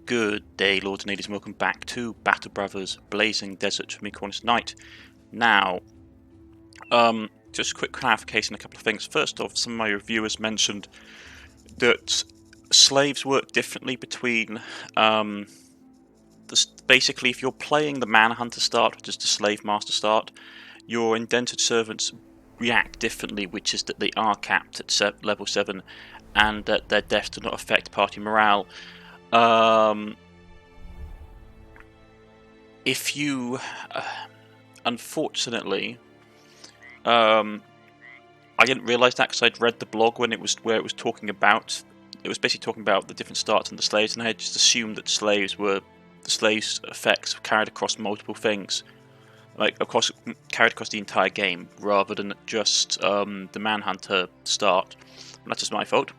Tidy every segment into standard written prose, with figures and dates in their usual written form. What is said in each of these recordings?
Good day, lords and ladies, and welcome back to Battle Brothers Blazing Desert for me, Cornish-Knight. Now, just a quick clarification, a couple of things. First off, some of my reviewers mentioned that slaves work differently between, basically if you're playing the Manhunter start, which is the Slave Master start, your indentured servants react differently, which is that they are capped at level 7 and that their deaths do not affect party morale. If you, unfortunately, I didn't realise that because I'd read the blog where it was talking about, it was basically talking about the different starts and the slaves, and I had just assumed that the slaves' effects carried across multiple things, carried across the entire game, rather than just the Manhunter start. And that's just my fault.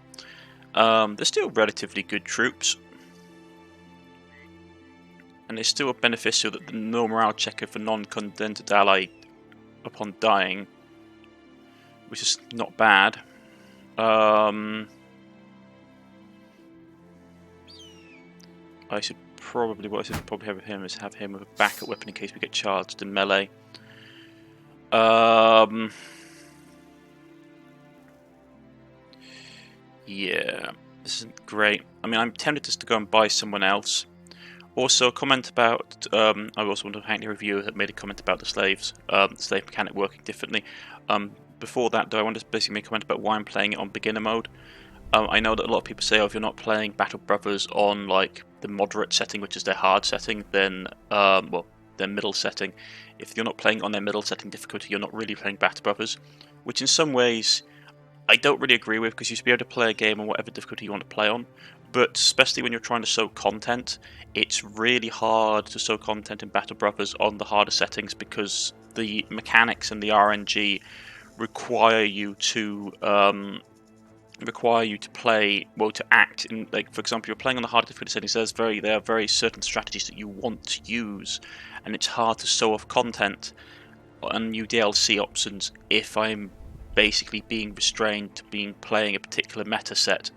They're still relatively good troops. And it's still beneficial that the no morale checker for non-condented ally upon dying, which is not bad. I should probably have with him is have him with a backup weapon in case we get charged in melee. Yeah, this isn't great. I mean, I'm tempted just to go and buy someone else. Also, a comment about, I also want to thank the reviewer that made a comment about the slaves, the slave mechanic working differently. Before that, though, I want to basically make a comment about why I'm playing it on beginner mode. I know that a lot of people say, oh, if you're not playing Battle Brothers on like the moderate setting, which is their hard setting, then, well, their middle setting. If you're not playing on their middle setting difficulty, you're not really playing Battle Brothers, which in some ways I don't really agree with, because you should be able to play a game on whatever difficulty you want to play on. But especially when you're trying to sow content, it's really hard to sow content in Battle Brothers on the harder settings, because the mechanics and the RNG require you to play, well, to act in, like, for example, you're playing on the harder difficulty settings. There are very certain strategies that you want to use, and it's hard to sow off content and new DLC options if I'm basically being restrained to playing a particular meta set.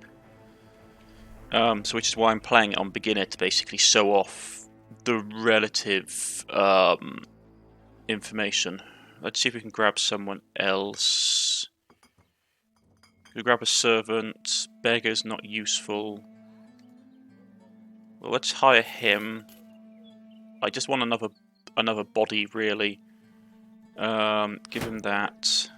So which is why I'm playing it on beginner, to basically show off the relative information. Let's see if we can grab someone else. We grab a servant. Beggar's not useful. Well, let's hire him. I just want another body, really. Give him that.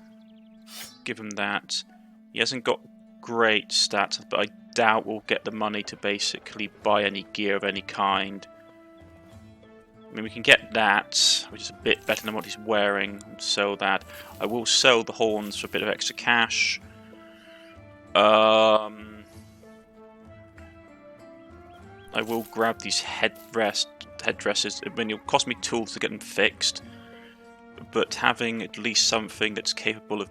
Give him that. He hasn't got great stats, but I doubt we'll get the money to basically buy any gear of any kind. I mean, we can get that, which is a bit better than what he's wearing, and sell that. I will sell the horns for a bit of extra cash. I will grab these headdresses. I mean, it'll cost me tools to get them fixed, but having at least something that's capable of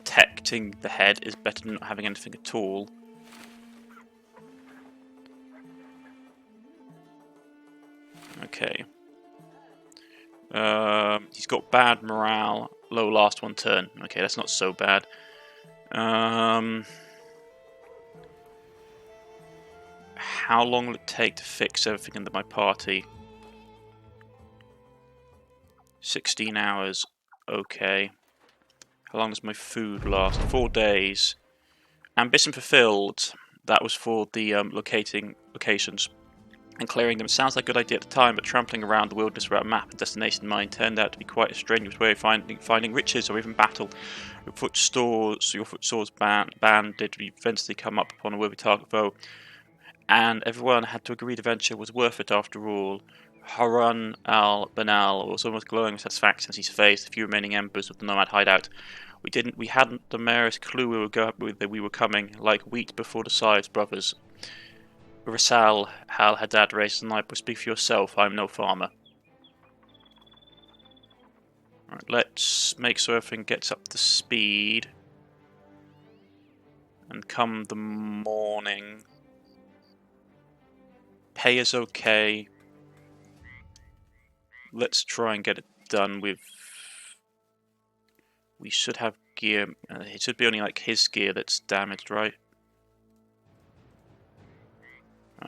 protecting the head is better than not having anything at all. Okay. He's got bad morale, low last one turn. Okay, that's not so bad. How long will it take to fix everything under my party? 16 hours. Okay. How long does my food last? 4 days. Ambition fulfilled. That was for the locating locations and clearing them. Sounds like a good idea at the time, but trampling around the wilderness without a map and destination in mind turned out to be quite a strenuous way of finding riches or even battle. Your foot stores band did eventually come up upon a worthy target foe, and everyone had to agree the venture was worth it after all. Harun al-Banal was almost glowing with satisfaction as he faced the few remaining embers of the nomad hideout. We hadn't the merest clue that we were coming, like wheat before the scythes, brothers. Rasal al-Haddad raised an eyebrow. Speak for yourself, I'm no farmer. Right, let's make sure everything gets up to speed. And come the morning, pay is okay. Let's try and get it done with... We should have gear. It should be only like his gear that's damaged, right?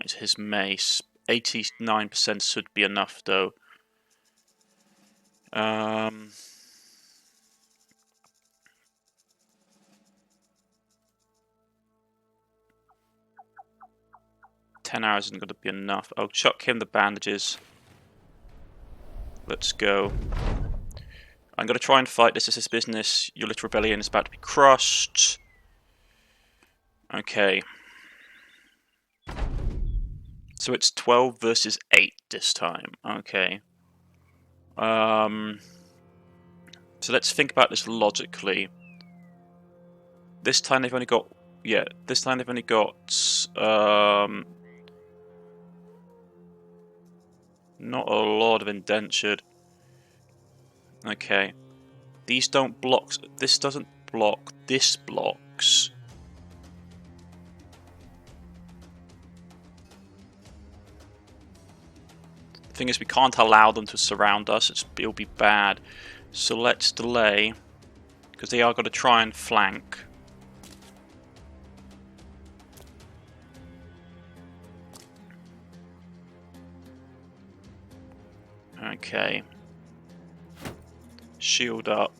points his mace. 89% should be enough though. 10 hours isn't going to be enough. I'll chuck him the bandages. Let's go. I'm going to try and fight. This is his business. Your little rebellion is about to be crushed. Okay. So it's 12 versus 8 this time. Okay. So let's think about this logically. This time they've only got... Yeah, this time they've only got... not a lot of indentured. Okay. These don't block... This doesn't block. This blocks. The thing is, we can't allow them to surround us. It'll be bad. So let's delay. Because they are going to try and flank. Okay. Shield up.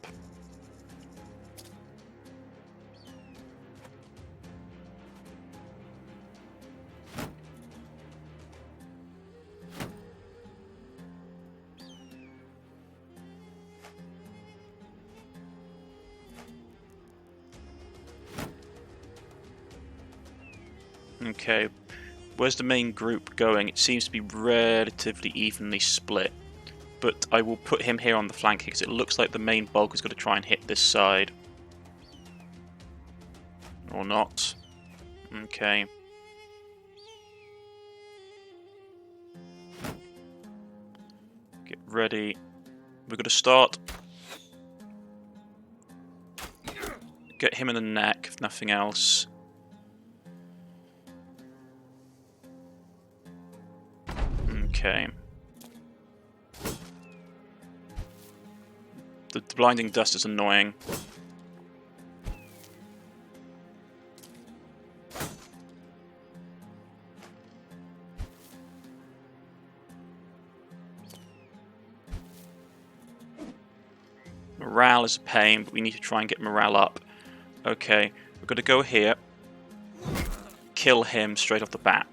Okay. Where's the main group going? It seems to be relatively evenly split. But I will put him here on the flank because it looks like the main bulk is going to try and hit this side. Or not. Okay. Get ready. We're going to start. Get him in the neck, if nothing else. Okay. The blinding dust is annoying. Morale is a pain, but we need to try and get morale up. Okay, we're going to go here. Kill him straight off the bat.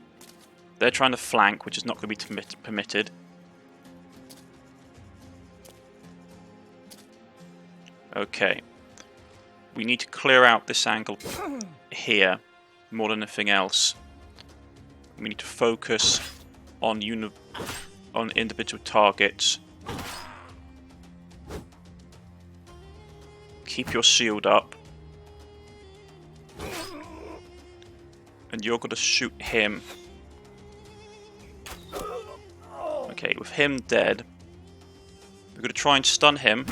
They're trying to flank, which is not going to be permitted. Okay. We need to clear out this angle here more than anything else. We need to focus on individual targets. Keep your shield up. And you're going to shoot him. Okay, with him dead, we're going to try and stun him.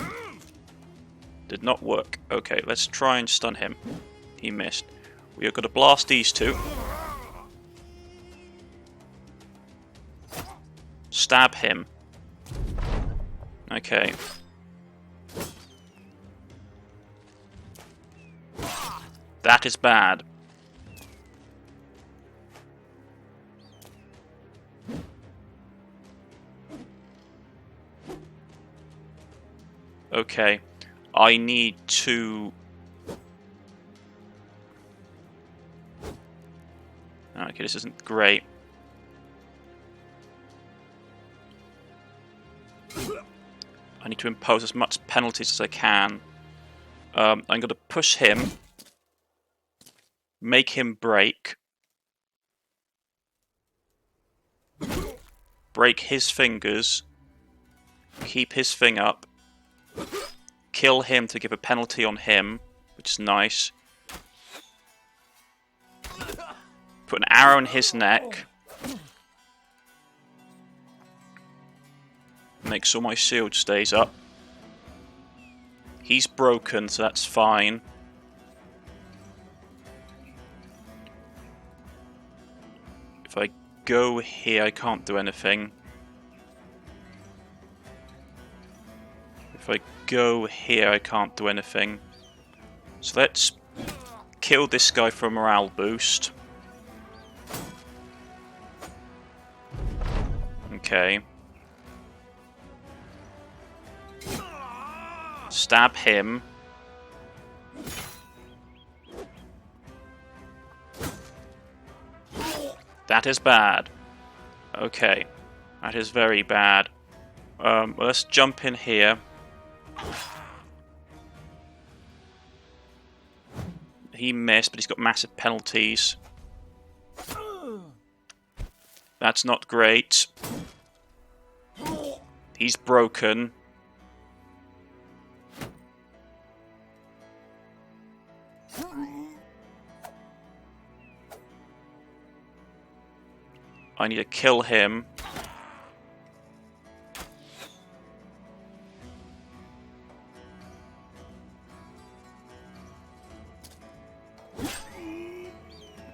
Did not work. Okay, let's try and stun him. He missed. We are going to blast these two. Stab him. Okay. That is bad. Okay. I need to... Okay, this isn't great. I need to impose as much penalties as I can. I'm going to push him. Make him break. Break his fingers. Keep his thing up. Kill him to give a penalty on him, which is nice. Put an arrow in his neck. Make sure my shield stays up. He's broken, so that's fine. If I go here, I can't do anything. If I go here, I can't do anything. So let's kill this guy for a morale boost. Okay. Stab him. That is bad. Okay. That is very bad. Well, let's jump in here. He missed, but he's got massive penalties. That's not great. He's broken. I need to kill him.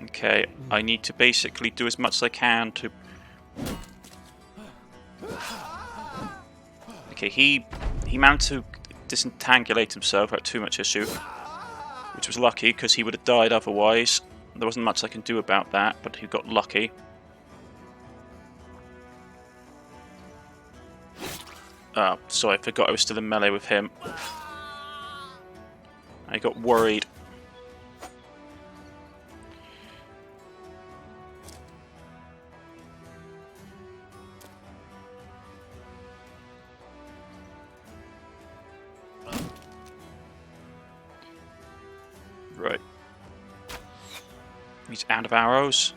Okay, I need to basically do as much as I can to... Okay, he managed to disentangulate himself without too much issue, which was lucky because he would have died otherwise. There wasn't much I can do about that, but he got lucky. Sorry, I forgot I was still in melee with him. I got worried. Right. He's out of arrows.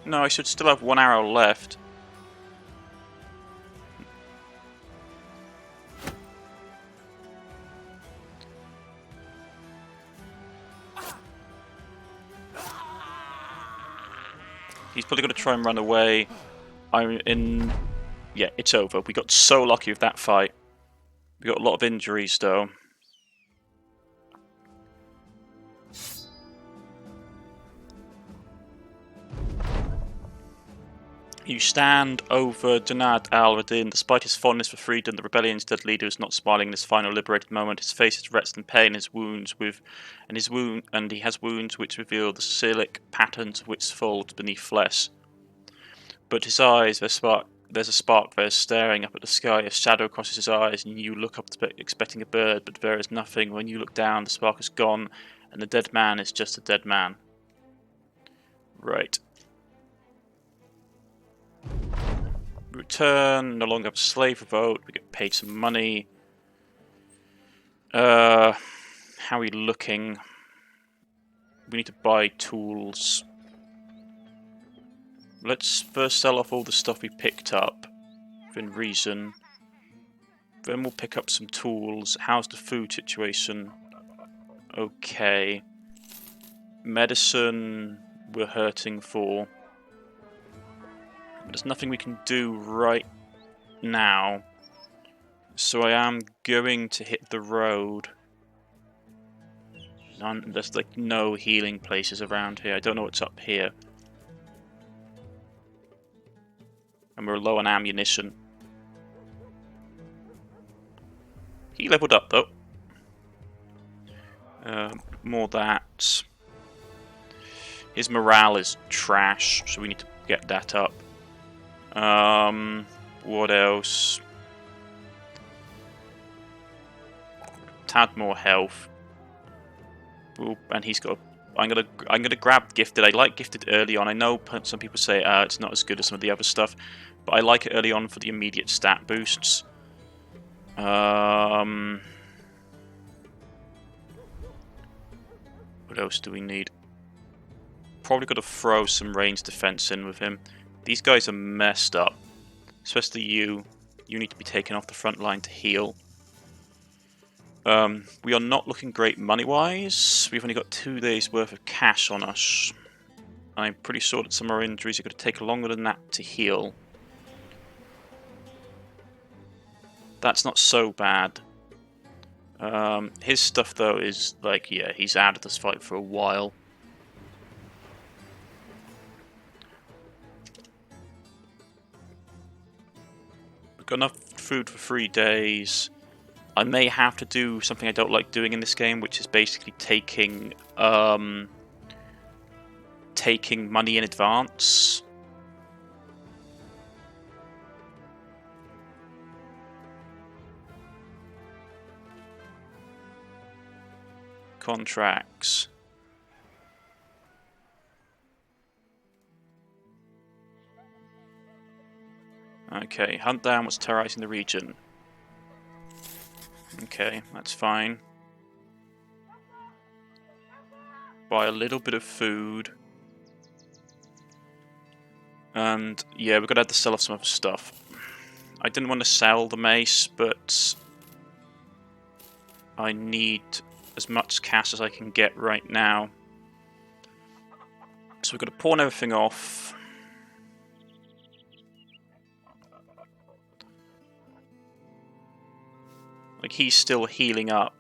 No, I should still have one arrow left. He's probably going to try and run away. I'm in... Yeah, it's over. We got so lucky with that fight. We got a lot of injuries, though. You stand over Janad al-Radin. Despite his fondness for freedom, the rebellion's dead leader is not smiling in this final liberated moment. His face is wretched in pain, and he has wounds which reveal the celiac patterns which fold beneath flesh. But his eyes, there's a spark there staring up at the sky. A shadow crosses his eyes, and you look up expecting a bird, but there is nothing. When you look down, the spark is gone, and the dead man is just a dead man. Right. Return, no longer have a slave revolt, we get paid some money. How are we looking? We need to buy tools. Let's first sell off all the stuff we picked up, within reason. Then we'll pick up some tools. How's the food situation? Okay. Medicine, we're hurting for. There's nothing we can do right now, so I am going to hit the road. There's like no healing places around here. I don't know what's up here. And we're low on ammunition. He leveled up though. More that. His morale is trash, so we need to get that up. What else? Tad more health. Ooh, and he's got. I'm gonna grab gifted. I like gifted early on. I know some people say it's not as good as some of the other stuff, but I like it early on for the immediate stat boosts. What else do we need? Probably got to throw some range defense in with him. These guys are messed up, especially you. You need to be taken off the front line to heal. We are not looking great money-wise. We've only got 2 days worth of cash on us. I'm pretty sure that some of our injuries are going to take longer than that to heal. That's not so bad. His stuff though is like, yeah, he's out of this fight for a while. Got enough food for 3 days. I may have to do something I don't like doing in this game, which is basically taking money in advance. contracts. Okay, hunt down what's terrorizing the region. Okay, that's fine. Buy a little bit of food. And yeah, we're gonna have to sell off some other stuff. I didn't want to sell the mace, but I need as much cash as I can get right now. So we've got to pawn everything off. Like, he's still healing up.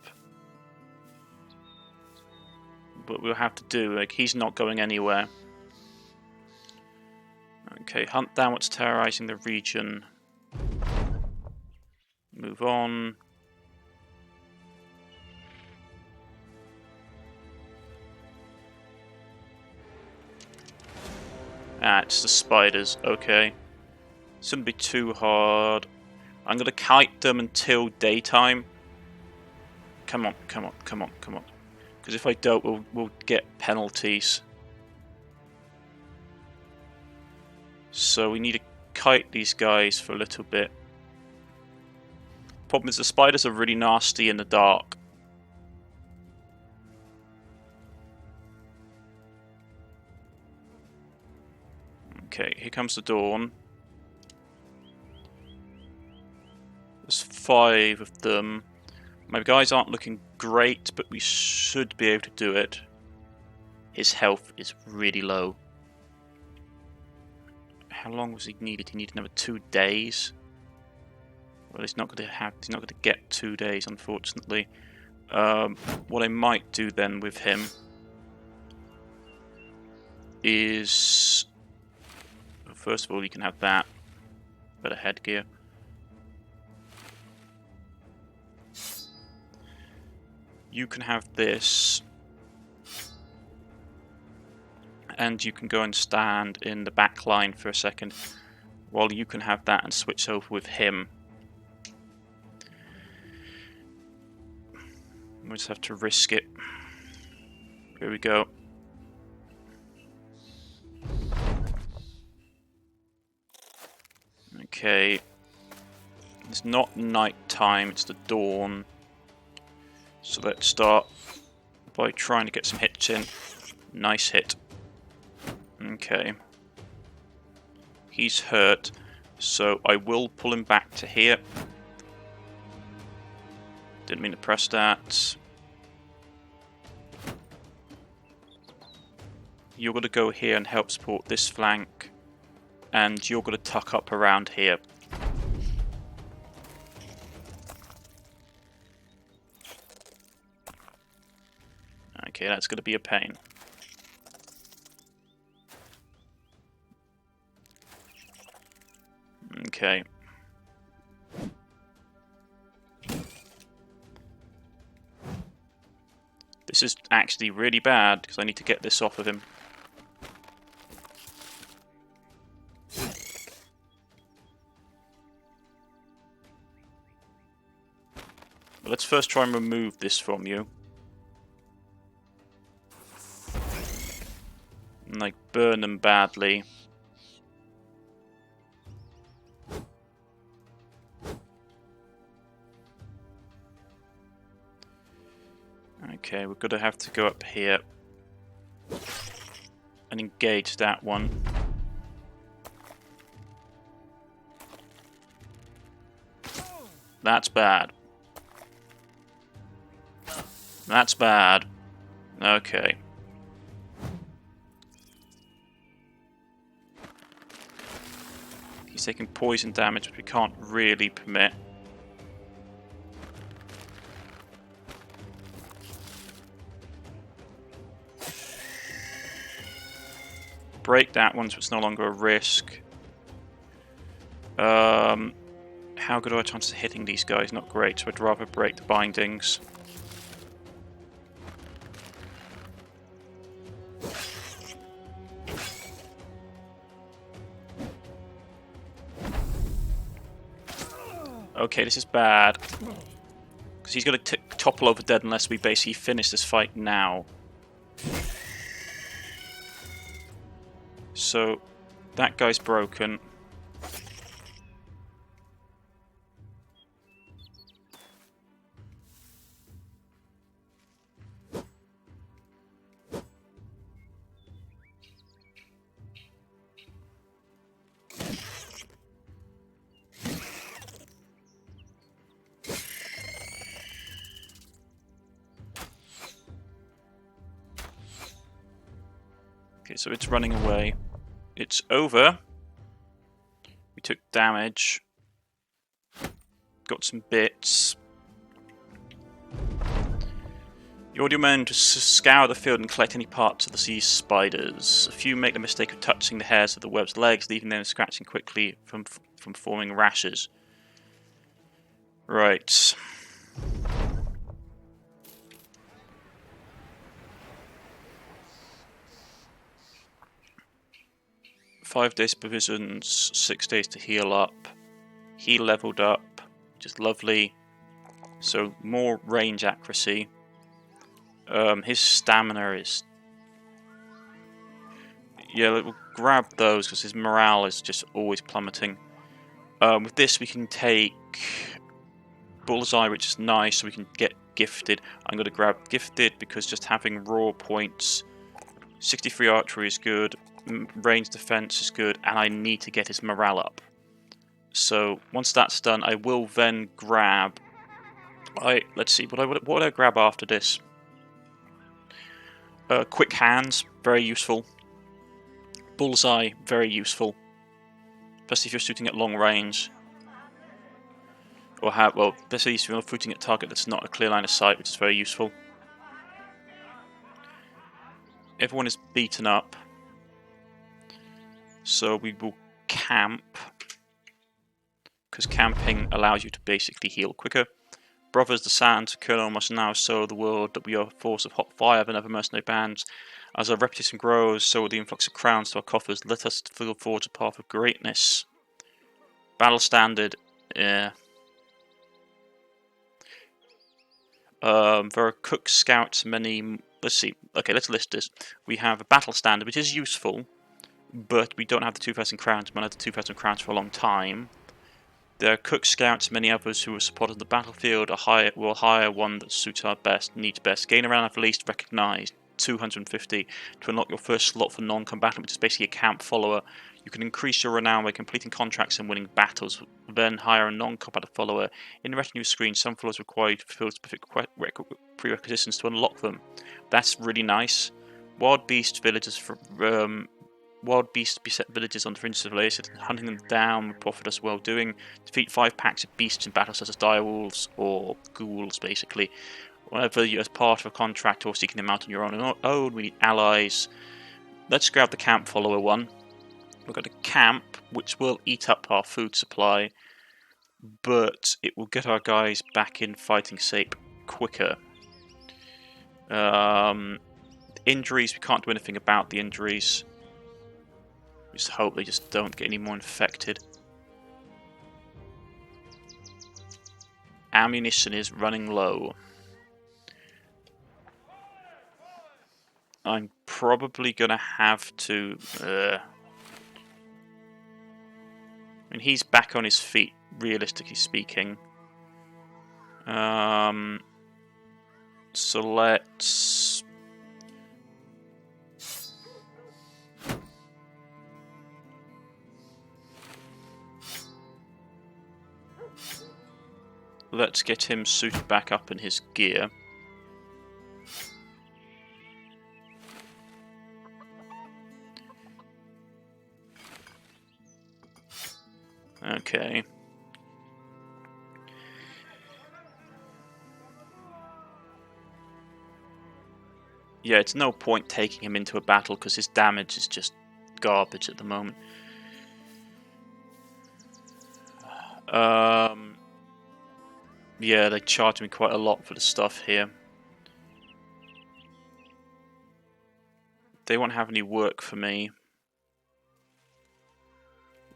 But we'll have to do, like, he's not going anywhere. Okay, hunt down what's terrorizing the region. Move on. Ah, it's the spiders. Okay. Shouldn't be too hard. I'm gonna kite them until daytime. Come on, come on, come on, come on. Because if I don't, we'll get penalties. So we need to kite these guys for a little bit. Problem is the spiders are really nasty in the dark. Okay, here comes the dawn. There's 5 of them. My guys aren't looking great, but we should be able to do it. His health is really low. How long was he needed? He needed another 2 days. Well, he's not going to get 2 days, unfortunately. What I might do then with him is, first of all, you can have that. Better headgear. You can have this, and you can go and stand in the back line for a second, while you can have that and switch over with him. We just have to risk it. Here we go. Okay. It's not night time, it's the dawn. So let's start by trying to get some hits in. Nice hit. Okay. He's hurt, so I will pull him back to here. Didn't mean to press that. You're going to go here and help support this flank, and you're going to tuck up around here. Okay, that's going to be a pain. Okay. This is actually really bad, because I need to get this off of him. But let's first try and remove this from you. And, like, burn them badly. Okay, we're going to have to go up here and engage that one. That's bad. That's bad. Okay. He's taking poison damage, which we can't really permit. Break that one so it's no longer a risk. How good are our chances of hitting these guys? Not great, so I'd rather break the bindings. Okay, this is bad. Because he's going to topple over dead unless we basically finish this fight now. So, that guy's broken. Okay, so it's running away. It's over. We took damage. Got some bits. You order your men to scour the field and collect any parts of the sea spiders. A few make the mistake of touching the hairs of the web's legs, leaving them scratching quickly from forming rashes. Right. Five days provisions, 6 days to heal up. He leveled up, just lovely. So more range accuracy. His stamina is... Yeah, we'll grab those because his morale is just always plummeting. With this we can take Bullseye, which is nice, so we can get Gifted. I'm going to grab Gifted because just having raw points, 63 archery is good, range defense is good, and I need to get his morale up. So once that's done, I will then grab... let's see, what would I grab after this? Quick hands, very useful. Bullseye, very useful. Especially if you're shooting at long range. Or especially if you're shooting at a target that's not a clear line of sight, which is very useful. Everyone is beaten up. So we will camp. Because camping allows you to basically heal quicker. Brothers, the Sands, Colonel must now show the world that we are a force of hot fire and other mercenary bands. As our reputation grows, so will the influx of crowns to our coffers. Let us forge a path of greatness. Battle standard, yeah. There are cook scouts, many... Let's see. Okay, let's list this. We have a battle standard, which is useful, but we don't have the 2,000 crowns. We haven't had the 2,000 crowns for a long time. There are cook scouts, many others who are supported on the battlefield. We'll hire one that suits our needs best. Gain around at least recognized 250 to unlock your first slot for non-combatant, which is basically a camp follower. You can increase your renown by completing contracts and winning battles. Then hire a non-combatant follower. In the retinue screen, some followers require you to fulfill specific prerequisitions to unlock them. That's really nice. Wild beast villages Wild beasts beset villages on the fringes of Laced, hunting them down would profit us well doing. Defeat 5 packs of beasts in battle such as direwolves or ghouls, basically. Whenever you're as part of a contract or seeking them out on your own, we need allies. Let's grab the camp follower one. We've got a camp, which will eat up our food supply, but it will get our guys back in fighting shape quicker. Injuries, we can't do anything about the injuries. Just hope they just don't get any more infected. Ammunition is running low. I'm probably going to have to... I mean, he's back on his feet, realistically speaking. So let's... Let's get him suited back up in his gear. Okay. Yeah, it's no point taking him into a battle because his damage is just garbage at the moment. Yeah, they charge me quite a lot for the stuff here. They won't have any work for me.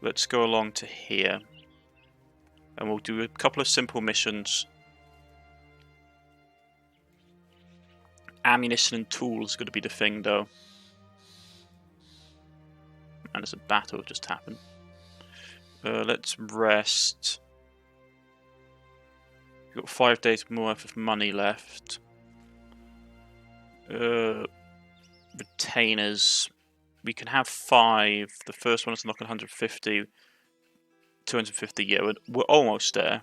Let's go along to here. And we'll do a couple of simple missions. ammunition and tools going to be the thing, though. And there's a battle just happened. Let's rest. We've got 5 days more worth of money left. Retainers. We can have 5. The first one is knocking 150. 250, yeah, we're almost there.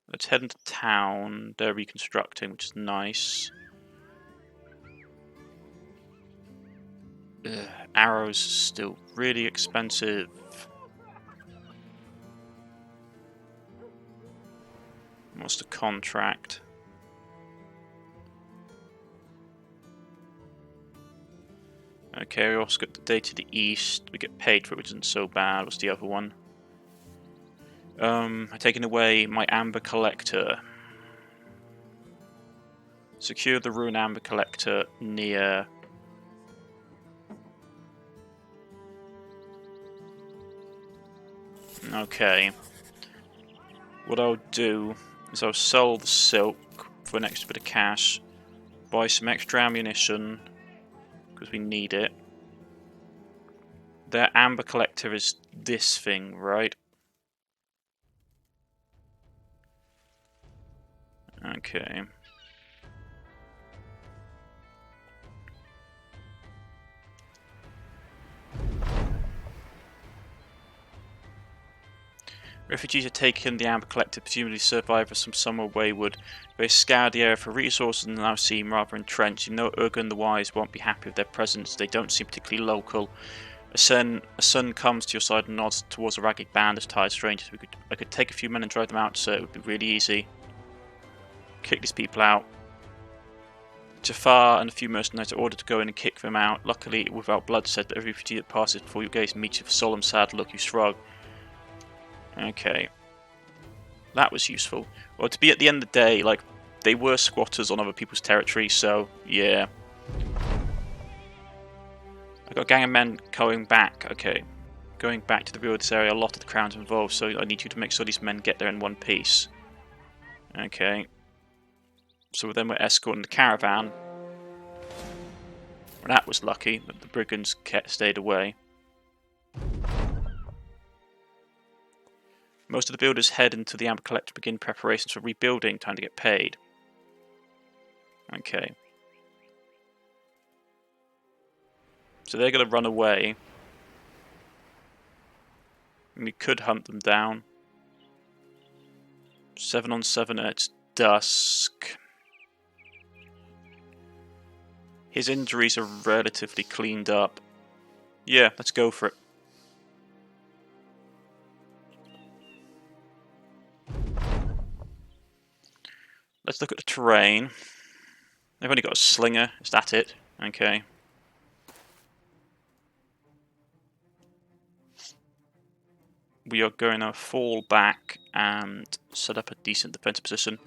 Let's head into town. They're reconstructing, which is nice. Arrows still really expensive. What's the contract? Okay, we also got the day to the east. We get paid for it, which isn't so bad. What's the other one? I'm taking away my amber collector. Secure the ruined amber collector near... Okay. What I'll do is I'll sell the silk for an extra bit of cash, buy some extra ammunition, because we need it. Their amber collector is this thing, right? Okay. Refugees are taken the amber collector, presumably survivors from somewhere wayward. They scoured the area for resources and now seem rather entrenched. You know Urga and the Wise won't be happy with their presence. They don't seem particularly local. A son comes to your side and nods towards a ragged band of tired strangers. I could take a few men and drive them out, so it would be really easy. Kick these people out. Jafar and a few mercenaries are ordered to go in and kick them out. Luckily, without bloodshed, but every refugee that passes before your gaze meets you with a solemn, sad look. You shrug. Okay. That was useful. Well, to be at the end of the day, like, they were squatters on other people's territory, so, yeah. I got a gang of men going back. Okay. Going back to the rear of this area, a lot of the crowns involved, so I need you to make sure these men get there in one piece. Okay. So then we're escorting the caravan. Well, that was lucky that the brigands stayed away. Most of the builders head into the amber collector to begin preparations for rebuilding. Time to get paid. Okay. So they're going to run away. We could hunt them down. 7 on 7 and it's dusk. His injuries are relatively cleaned up. Yeah, let's go for it. Let's look at the terrain. They've only got a slinger. Is that it? Okay. We are going to fall back and set up a decent defensive position.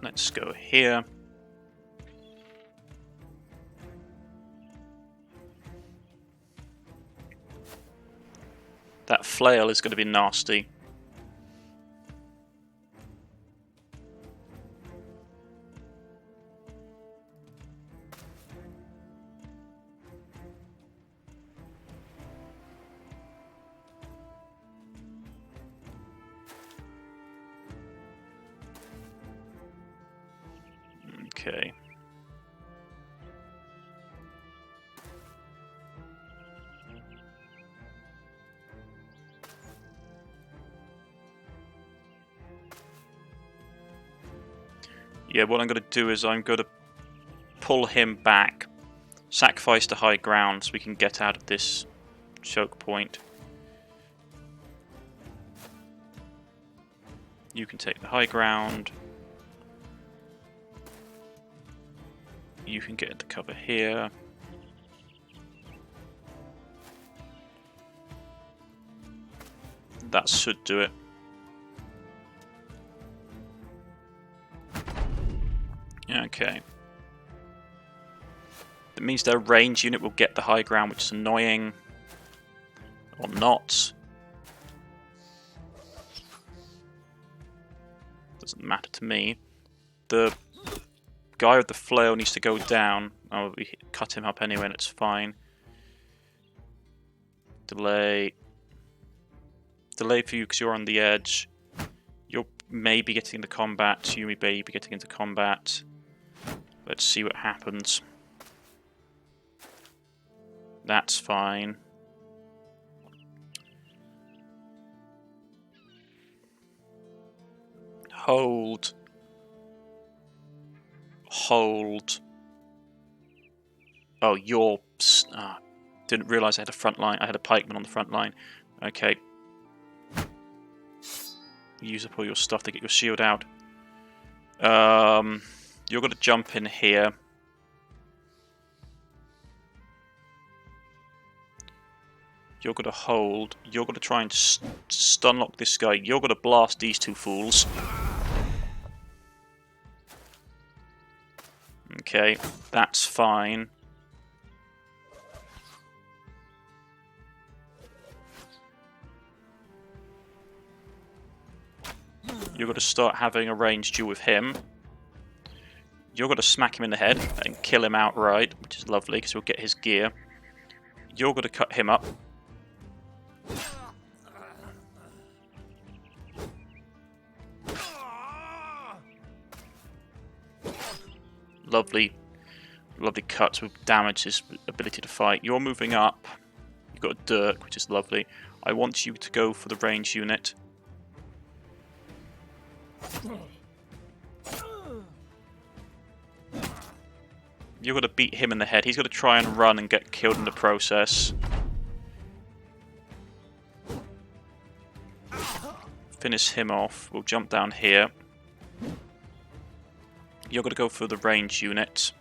Let's go here. That flail is going to be nasty. Okay. Yeah, what I'm going to do is I'm going to pull him back, sacrifice the high ground so we can get out of this choke point. You can take the high ground. You can get into cover here. That should do it. Okay. That means their range unit will get the high ground, which is annoying. Or not. Doesn't matter to me. The guy with the flail needs to go down. Oh, we cut him up anyway, and it's fine. Delay. Delay for you because you're on the edge. You're maybe getting into combat. You may be getting into combat. Let's see what happens. That's fine. Hold. Hold. Oh, you're... didn't realise I had a front line. I had a pikeman on the front line. Okay. Use up all your stuff to get your shield out. You're going to jump in here. You're going to hold. You're going to try and stunlock this guy. You're going to blast these two fools. Okay, that's fine. You're going to start having a ranged duel with him. You're going to smack him in the head and kill him outright, which is lovely because you'll get his gear. You're going to cut him up. Lovely. Lovely cuts with damage his ability to fight. You're moving up. You've got a dirk, which is lovely. I want you to go for the range unit. You're going to beat him in the head. He's going to try and run and get killed in the process. Finish him off. We'll jump down here. You're going to go for the range unit.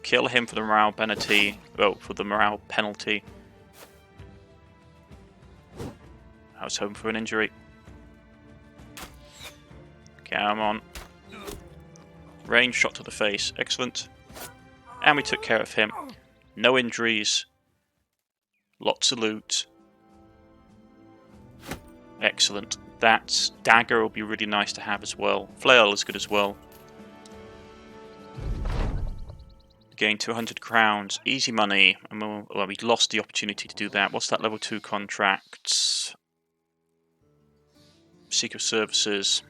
Kill him for the morale penalty. Oh, for the morale penalty. I was hoping for an injury. Come on. Range shot to the face. Excellent. And we took care of him. No injuries. Lots of loot. Excellent. That dagger will be really nice to have as well. Flail is good as well. Gain 200 crowns. Easy money. And well, we lost the opportunity to do that. What's that level 2 contract? Secret Services.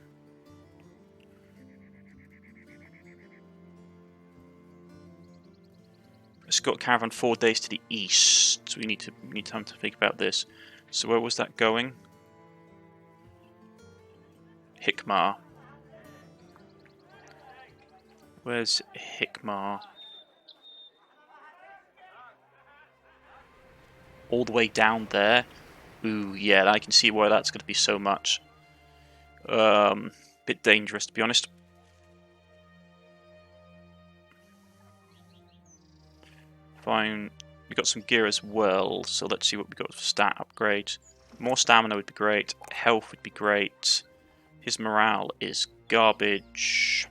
Escort caravan 4 days to the east. We need time to think about this. So where was that going? Hikmar. Where's Hikmar? All the way down there. Ooh, yeah, I can see why that's going to be so much. Bit dangerous, to be honest. Fine. We got some gear as well, so let's see what we got for stat upgrades. More stamina would be great. Health would be great. His morale is garbage.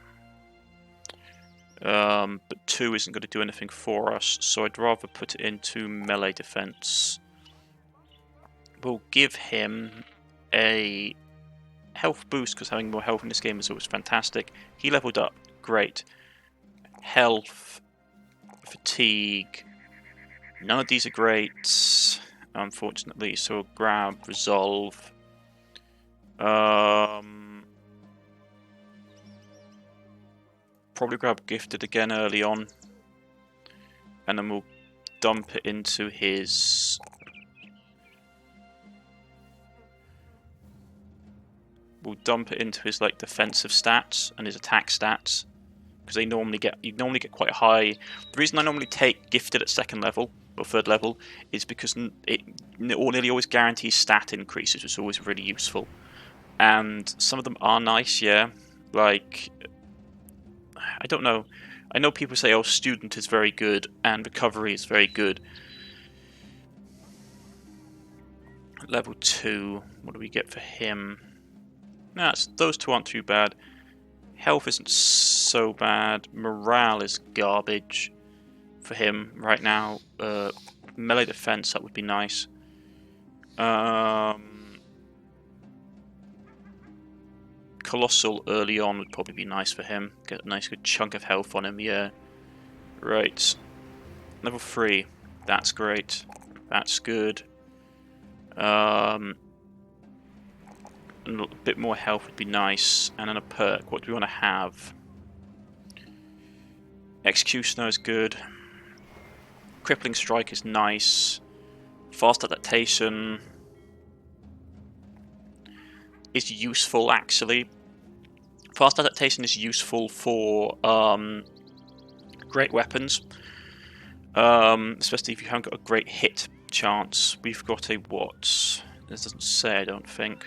But 2 isn't going to do anything for us, so I'd rather put it into melee defense. We'll give him a health boost, because having more health in this game is always fantastic. He leveled up. Great. Health. Fatigue. None of these are great, unfortunately, so we'll grab Resolve. Probably grab Gifted again early on, and then we'll dump it into his... We'll dump it into his like defensive stats and his attack stats, because you normally get quite high. The reason I normally take Gifted at 2nd level or 3rd level is because it nearly always guarantees stat increases, which is always really useful. And some of them are nice, yeah. Like, I don't know. I know people say, oh, Student is very good and Recovery is very good. Level 2, what do we get for him? No, those 2 aren't too bad. Health isn't so bad. Morale is garbage for him right now. Melee defense, that would be nice. Colossal early on would probably be nice for him. Get a nice good chunk of health on him, yeah. Right. Level 3. That's great. That's good. A bit more health would be nice. And then a perk. What do we want to have? Executioner is good. Crippling Strike is nice. Fast Adaptation is useful, actually. Fast Adaptation is useful for great weapons. Especially if you haven't got a great hit chance. We've got a what? This doesn't say, I don't think.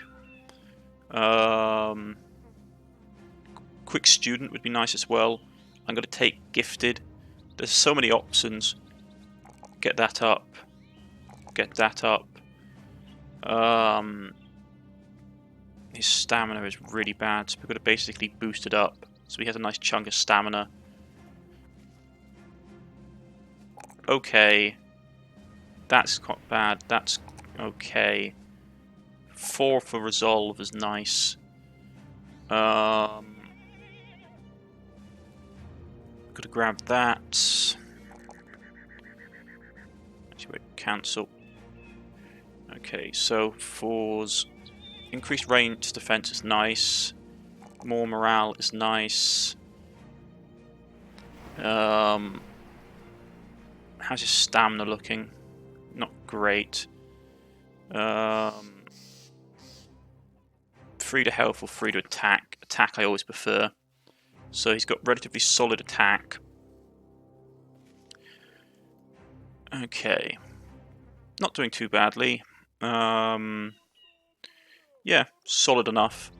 Quick Student would be nice as well. I'm going to take Gifted. There's so many options. Get that up. Get that up. His stamina is really bad, so we're going to basically boost it up. So he has a nice chunk of stamina. Okay. That's not bad. That's okay. 4 for Resolve is nice. Gotta grab that. Actually, wait, cancel. Okay, so 4's increased range defense is nice. More morale is nice. How's his stamina looking? Not great. 3 to health or 3 to attack. Attack I always prefer. So he's got relatively solid attack. Okay. Not doing too badly. Yeah, solid enough.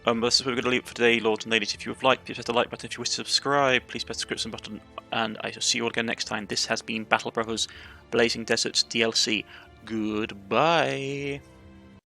This is where we're going to leave it for today, lords and ladies. If you have liked, please press the like button. If you wish to subscribe, please press the subscription button. And I shall see you all again next time. This has been Battle Brothers Blazing Deserts DLC. Goodbye.